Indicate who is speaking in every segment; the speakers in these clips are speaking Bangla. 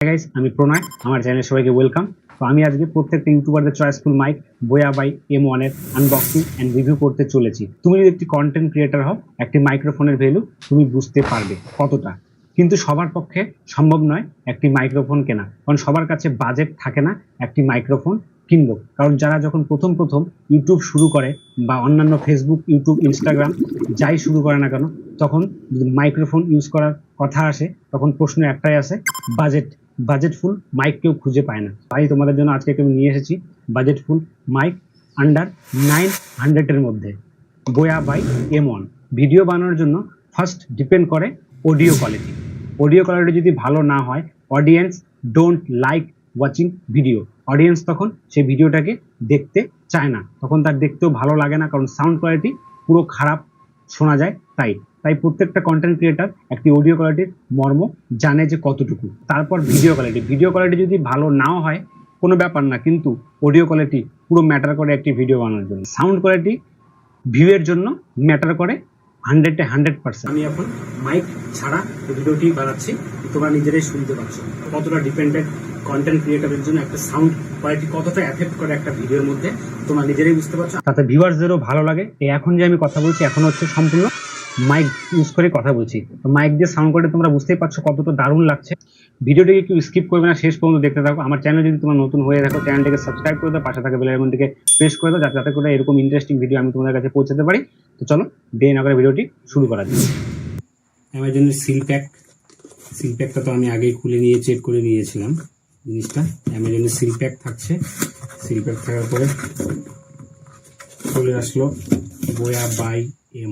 Speaker 1: গাইস, আমি প্রণয়। আমার চ্যানেলে সবাইকে ওয়েলকাম। তো আমি আজকে প্রত্যেকটা ইউটিউবারদের choiceful mic Boya by M1 এর আনবক্সিং এন্ড রিভিউ করতে চলেছি। তুমি যদি একটি কন্টেন্ট ক্রিয়েটর হও, একটি মাইক্রোফোনের ভ্যালু তুমি বুঝতে পারবে কতটা। কিন্তু সবার পক্ষে সম্ভব নয় একটি মাইক্রোফোন কেনা, কারণ সবার কাছে বাজেট থাকে না একটি মাইক্রোফোন কিনবো। কারণ যারা যখন প্রথম ইউটিউব শুরু করে বা অন্যান্য ফেসবুক, ইউটিউব, ইনস্টাগ্রাম যাই শুরু করে না কেন, তখন যদি মাইক্রোফোন ইউজ করার কথা আসে তখন প্রশ্ন একটাই আসে, বাজেটফুল মাইক কেউ খুঁজে পায় না। তাই তোমাদের জন্য আজকে আমি নিয়ে এসেছি বাজেটফুল মাইক আন্ডার 900 এর মধ্যে, বোয়া বাই M1। ভিডিও বানানোর জন্য ফার্স্ট ডিপেন্ড করে অডিও কোয়ালিটি যদি ভালো না হয়, audience don't like watching video. Audience তখন সেই ভিডিওটাকে দেখতে চায় না, তখন তার দেখতেও ভালো লাগে না, কারণ সাউন্ড কোয়ালিটি পুরো খারাপ শোনা যায়। তাই প্রত্যেকটা কন্টেন্ট ক্রিয়েটার একটি অডিও কোয়ালিটির মর্ম জানে যে কতটুকু। তারপর ভিডিও কোয়ালিটি যদি ভালো নাও হয় কোনো ব্যাপার না, কিন্তু অডিও কোয়ালিটি পুরো ম্যাটার করে একটি ভিডিও বানানোর জন্য। সাউন্ড কোয়ালিটি ভিউয়ের জন্য ম্যাটার করে 100%। আমি এখন মাইক ছাড়া ভিডিওটি বানাচ্ছি, তোমরা নিজেরাই শুনতে পাচ্ছ কতটা ডিপেন্ডেন্ট কন্টেন্ট ক্রিয়েটরের জন্য একটা সাউন্ড কোয়ালিটি কতটা এফেক্ট করে একটা ভিডিওর মধ্যে, তোমরা নিজেরাই বুঝতে পারছো। তাতে ভিউয়ার্সদেরও ভালো লাগে। এখন যে আমি কথা বলছি এখন হচ্ছে সম্পূর্ণ মাইক ইউজ করে কথা বলছি। তো মাইক দিয়ে সাউন্ড কোয়ালিটি তোমরা বুঝতেই পারছো কতটা দারুণ লাগছে। ভিডিওটিকে একটু স্কিপ করবে না, শেষ পর্যন্ত দেখতে থাকো। আমার চ্যানেল যদি তোমরা নতুন হয়ে থাকো, চ্যানেলটিকে সাবস্ক্রাইব করে দাও, পাশে থাকা বেল আইকনটিকে প্রেস করে দাও, যাতে করে এরকম ইন্টারেস্টিং ভিডিও আমি তোমাদের কাছে পৌঁছাতে পারি। তো চলো দেরি না করে ভিডিওটি শুরু করা যাক। অ্যামাজনের সিল প্যাকটা তো আমি আগেই খুলে নিয়ে চেক করে নিয়েছিলাম জিনিসটা। অ্যামাজনের সিল প্যাক থাকছে, সিল প্যাক থাকার পরে চলে আসলো বোয়া বাই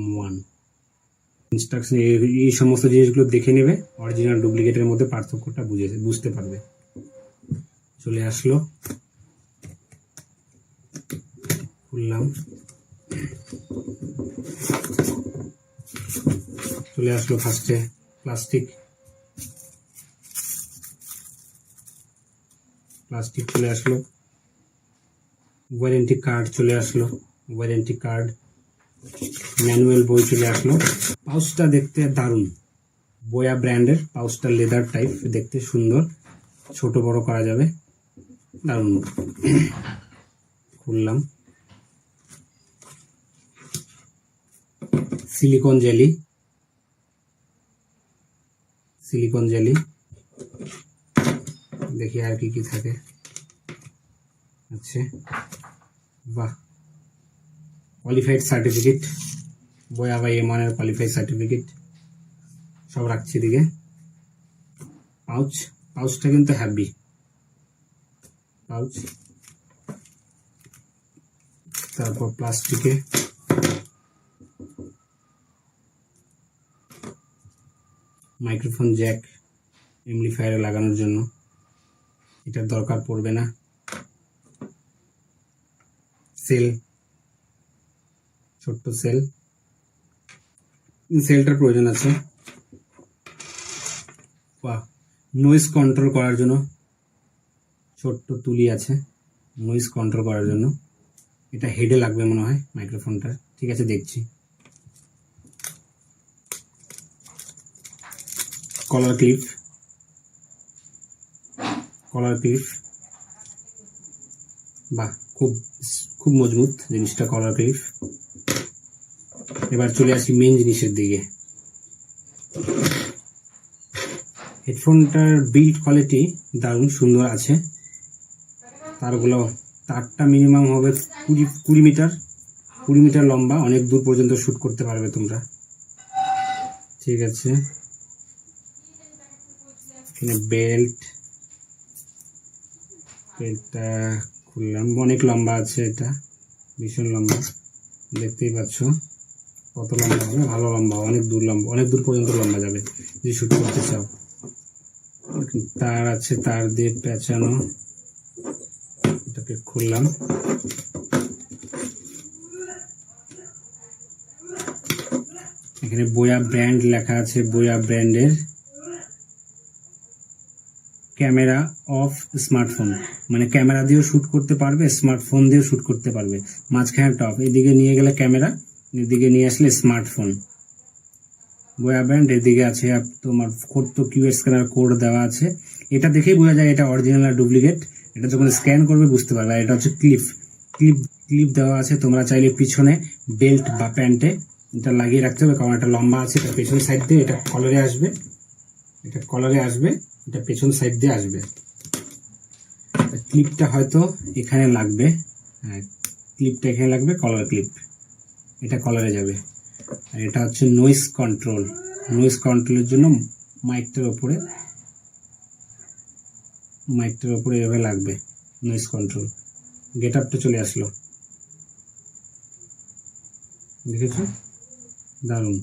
Speaker 1: M1 ইনস্ট্রাকশন। এই সমস্ত জিনিসগুলো দেখে নেবে, অরিজিনাল ডুপ্লিকেটের মধ্যে পার্থক্যটা বুঝতে পারবে। চলে আসলো, খুললাম, চলে আসলো ফার্স্টে প্লাস্টিক চলে আসলো, ওয়ারেন্টি কার্ড চলে আসলো, ম্যানুয়াল বই চলে আসলো। পাউচটা দেখতে দারুণ, বোয়া ব্র্যান্ডের পাউচটা, লেদার টাইপ, দেখতে সুন্দর, ছোট বড় করা যাবে, দারুণ। খুললাম, সিলিকন জেলি, দেখি আর কি থাকে। আচ্ছা, বাহ, কোয়ালিফাইড সার্টিফিকেট, বোয়া বাই M1 এর কোয়ালিফাইড সার্টিফিকেট সব রাখছি দিকে। পাউচটা কিন্তু হ্যাভি পাউচ। তারপর প্লাস্টিকে মাইক্রোফোন জ্যাক, এমপ্লিফায়ারে লাগানোর জন্য, এটার দরকার পড়বে না। ছোট্ট সেলটার প্রয়োজন আছে। বাহ, নয়েজ কন্ট্রোল করার জন্য ছোট্ট তুলি আছে, নয়েজ কন্ট্রোল করার জন্য। এটা হেডে লাগবে মনে হয় মাইক্রোফোনটা, ঠিক আছে দেখছি। কলার ক্লিপ, বাহ, খুব মজবুত জিনিসটা, কলার ক্লিপ। এবার চলে আসি মেন জিনিসের দিকে। হেডফোনটার বিল্ড কোয়ালিটি দারুণ সুন্দর আছে। তারটা মিনিমাম হবে 20 মিটার লম্বা, অনেক দূর পর্যন্ত শুট করতে পারবে তোমরা, ঠিক আছে। এখানে বেল্টটা খুললাম, অনেক লম্বা আছে, এটা ভীষণ লম্বা, দেখতেই পাচ্ছ কত লম্বা হবে। ভালো লম্বা, অনেক দূর পর্যন্ত লম্বা যাবে যদি শুট করতে চাও। তার আছে, তার দিয়ে পেঁচানো, এটাকে খুললাম। এখানে বোয়া ব্র্যান্ড লেখা আছে, বোয়া ব্র্যান্ডের ক্যামেরা অফ স্মার্টফোন, মানে ক্যামেরা দিয়েও শুট করতে পারবে, স্মার্টফোন দিয়েও শুট করতে পারবে। মাঝখানে টপ, এদিকে নিয়ে গেলে ক্যামেরা, এদিকে নিয়ে আসলে স্মার্টফোন। বোয়া ব্র্যান্ড, এদিকে আছে তোমার কোড, তো কিউআর স্ক্যানার কোড দেওয়া আছে। এটা দেখেই বোঝা যায় এটা অরিজিনাল আর ডুপ্লিকেট। এটা যখন স্ক্যান করবে বুঝতে পারবে। আর এটা হচ্ছে ক্লিপ ক্লিপ ক্লিপ দেওয়া আছে। তোমরা চাইলে পিছনে বেল্ট বা প্যান্টে এটা লাগিয়ে রাখতে হবে, কারণ এটা লম্বা আছে। এটা পেছন সাইড দিয়ে এটা কলারে আসবে, এটা কলারে আসবে, এটা পেছন সাইড দিয়ে আসবে। ক্লিপটা হয়তো এখানে লাগবে, হ্যাঁ ক্লিপটা এখানে লাগবে, কলার ক্লিপ, এটা কলারে যাবে। আর এটা হচ্ছে নয়েজ কন্ট্রোল, নয়েজ কন্ট্রোলের জন্য মাইকটার উপরে এভাবে লাগবে নয়েজ কন্ট্রোল। গেট আপটা চলে আসলো, দেখেছো, দারুণ।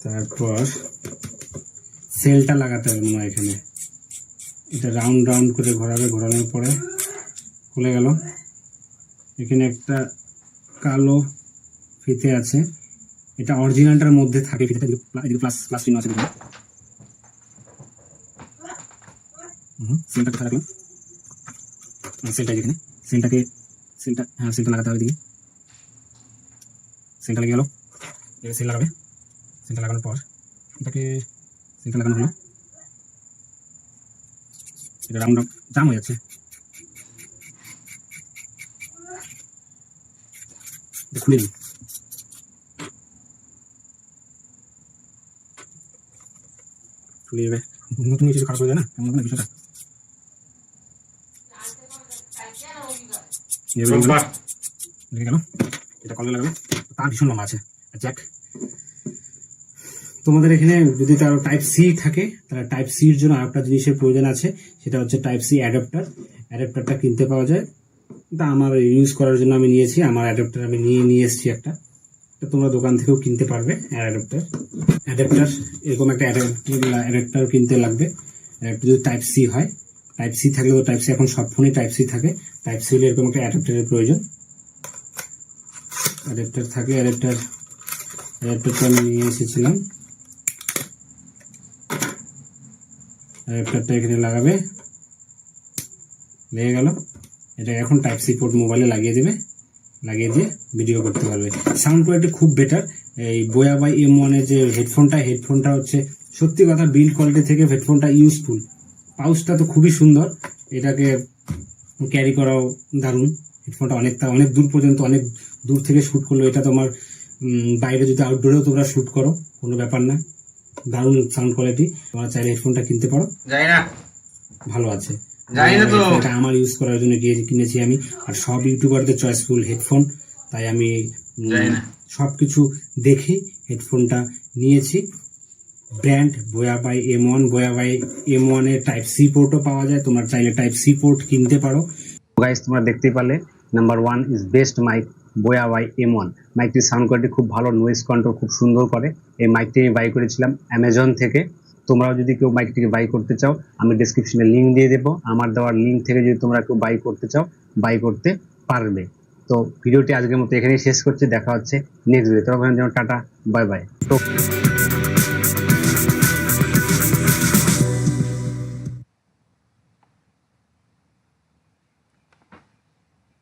Speaker 1: তারপর সেলটা লাগাতে হবে মনে হয় এখানে। এটা রাউন্ড রাউন্ড করে ঘোরাবে, ঘোরানোর পরে খুলে গেল। এখানে একটা কালো ফিতে আছে, এটা অরিজিনালটার মধ্যে থাকে। ফিতেটা এদিকে প্লাস প্লাস চিহ্ন আছে, সেলটা কোথায় রাখলাম, সেলটা এখানে। সেলটা লাগাতে হবে এদিকে। সেলটা লেগে গেল, সেল লাগাবে। সেলটা লাগানোর পর সেলটা লাগানো হলো। এটা রাউন্ড জাম হয়ে যাচ্ছে, খুলে নিই। খুলে যাবে, নতুন কিছু খারাপ হয়ে যায় না, এমন কোনো বিষয়টা। লেগে গেল, এটা কলে লাগাবে। তার ভীষণ লম্বা আছে। জ্যাক, তোমাদের এখানে যদি তার টাইপ সি থাকে, তাহলে টাইপ সির জন্য আরেকটা জিনিসের প্রয়োজন আছে, সেটা হচ্ছে টাইপ সি অ্যাডাপ্টার। অ্যাডাপ্টারটা কিনতে পাওয়া যায়, তা আমার ইউজ করার জন্য আমি নিয়েছি। আমার অ্যাডাপ্টার আমি নিয়ে এসেছি একটা, তোমরা দোকান থেকেও কিনতে পারবে অ্যাডাপ্টার। এরকম একটা অ্যাডাপ্টার কিনতে লাগবে। অ্যাডাপ্টার যদি টাইপ সি হয়, টাইপ সি থাকলে তো টাইপ সি, এখন সব ফোনে টাইপ সি থাকে। টাইপ সি হলে এরকম একটা অ্যাডাপ্টারের প্রয়োজন। অ্যাডাপ্টার থাকে, অ্যাডাপ্টারটা আমি নিয়ে এসেছিলাম। অ্যাডাপ্টারটা এখানে লাগাবে, লেগে গেল। এটা এখন টাইপ সি পোর্ট মোবাইলে লাগিয়ে দেবে, লাগিয়ে দিয়ে ভিডিও করতে পারবে। সাউন্ড কোয়ালিটি খুব বেটার। এই বোয়া বাই M1 এর যে হেডফোনটা হচ্ছে সত্যি কথা, বিল্ড কোয়ালিটি থেকে হেডফোনটা ইউজফুল। পাউচটা তো খুবই সুন্দর, এটাকে ক্যারি করাও দারুণ। হেডফোনটা অনেক দূর পর্যন্ত, অনেক দূর থেকে শ্যুট করলো। এটা তোমার বাইরে যদি আউটডোরেও তোমরা শ্যুট করো, কোনো ব্যাপার না, দারুণ সাউন্ড কোয়ালিটি। তোমরা চাইলে হেডফোনটা কিনতে পারো, ভালো আছে। এটা আমার ইউজ করার জন্য কিনেছি আমি। আর সব ইউটিউবারদের চয়েসফুল হেডফোন, তাই আমি সবকিছু দেখে হেডফোনটা নিয়েছি। ব্র্যান্ড বোয়া বাই M1 এর টাইপ সি পোর্টও পাওয়া যায়, তোমরা চাইলে টাইপ সি পোর্ট কিনতে পারো। গাইস, তোমরা দেখতেই পারলে, number 1 is best mic Boya by M1। মাইকটির সাউন্ড কোয়ালিটি খুব ভালো, নয়েজ কন্ট্রোল খুব সুন্দর করে। এই মাইকটি আমি বাই করেছিলাম অ্যামাজন থেকে। তোমরাও যদি কেউ মাইকটিকে বাই করতে চাও, আমি ডেসক্রিপশনে লিঙ্ক দিয়ে দেবো। আমার দেওয়ার লিঙ্ক থেকে যদি তোমরা কেউ বাই করতে চাও, বাই করতে পারবে। তো ভিডিওটি আজকের মতো এখানেই শেষ করছি, দেখা হচ্ছে নেক্সট ভিডিও। তখন যেন টাটা, বাই বাই। তো